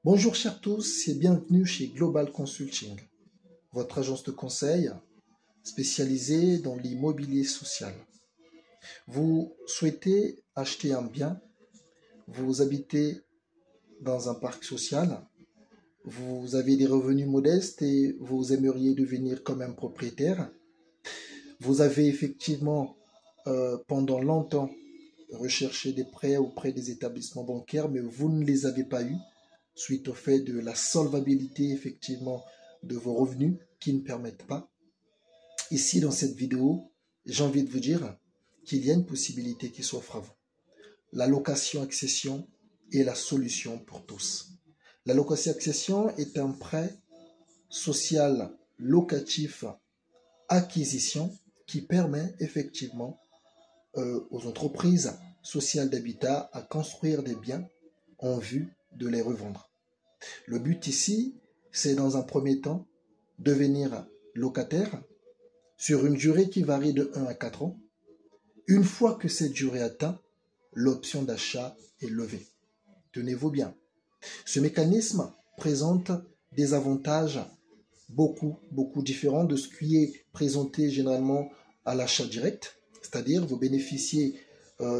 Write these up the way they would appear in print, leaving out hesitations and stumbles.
Bonjour chers tous et bienvenue chez Global Consulting, votre agence de conseil spécialisée dans l'immobilier social. Vous souhaitez acheter un bien, vous habitez dans un parc social, vous avez des revenus modestes et vous aimeriez devenir comme un propriétaire. Vous avez effectivement pendant longtemps recherché des prêts auprès des établissements bancaires, mais vous ne les avez pas eus suite au fait de la solvabilité effectivement de vos revenus qui ne permettent pas. Ici, dans cette vidéo, j'ai envie de vous dire qu'il y a une possibilité qui s'offre à vous. La location-accession est la solution pour tous. La location-accession est un prêt social locatif acquisition qui permet effectivement aux entreprises sociales d'habitat à construire des biens en vue de les revendre. Le but ici, c'est dans un premier temps devenir locataire sur une durée qui varie de 1 à 4 ans. Une fois que cette durée atteint, l'option d'achat est levée. Tenez-vous bien. Ce mécanisme présente des avantages beaucoup différents de ce qui est présenté généralement à l'achat direct, c'est-à-dire vous bénéficiez,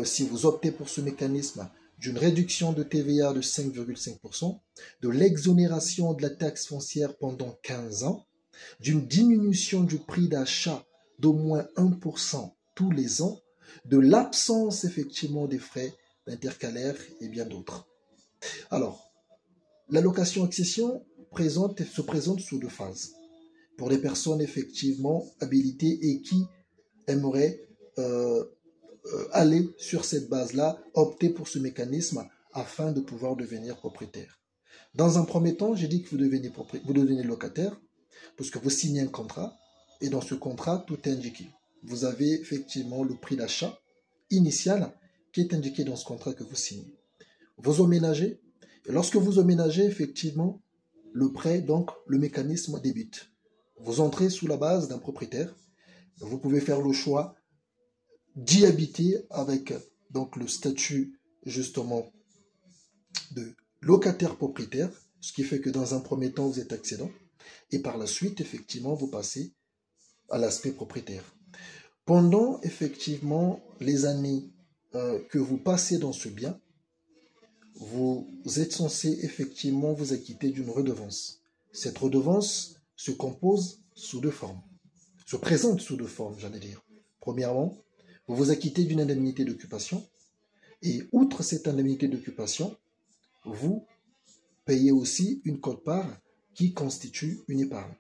si vous optez pour ce mécanisme, d'une réduction de TVA de 5,5%, de l'exonération de la taxe foncière pendant 15 ans, d'une diminution du prix d'achat d'au moins 1% tous les ans, de l'absence effectivement des frais intercalaires et bien d'autres. Alors, la location-accession se présente sous 2 phases. Pour les personnes effectivement habilitées et qui aimeraient aller sur cette base-là, opter pour ce mécanisme afin de pouvoir devenir propriétaire. Dans un premier temps, j'ai dit que vous devenez locataire parce que vous signez un contrat et dans ce contrat, tout est indiqué. Vous avez effectivement le prix d'achat initial qui est indiqué dans ce contrat que vous signez. Vous emménagez et lorsque vous emménagez, effectivement, le prêt, donc le mécanisme débute. Vous entrez sous la base d'un propriétaire. Vous pouvez faire le choix d'y habiter avec donc le statut justement de locataire propriétaire, ce qui fait que dans un premier temps vous êtes accédant et par la suite effectivement vous passez à l'aspect propriétaire. Pendant effectivement les années que vous passez dans ce bien, vous êtes censé effectivement vous acquitter d'une redevance. Cette redevance se compose sous 2 formes, se présente sous 2 formes, j'allais dire. Premièrement, vous vous acquittez d'une indemnité d'occupation et outre cette indemnité d'occupation, vous payez aussi une quote-part qui constitue une épargne.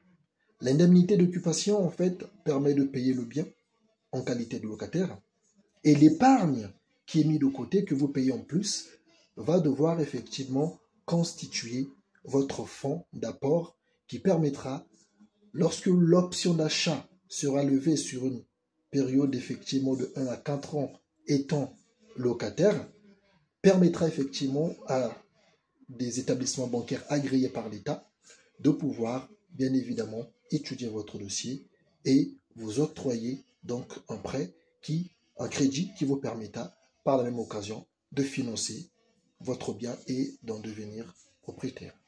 L'indemnité d'occupation, en fait, permet de payer le bien en qualité de locataire et l'épargne qui est mise de côté, que vous payez en plus, va devoir effectivement constituer votre fonds d'apport qui permettra, lorsque l'option d'achat sera levée sur une période effectivement de 1 à 4 ans étant locataire, permettra effectivement à des établissements bancaires agréés par l'État de pouvoir bien évidemment étudier votre dossier et vous octroyer donc un crédit qui vous permettra par la même occasion de financer votre bien et d'en devenir propriétaire.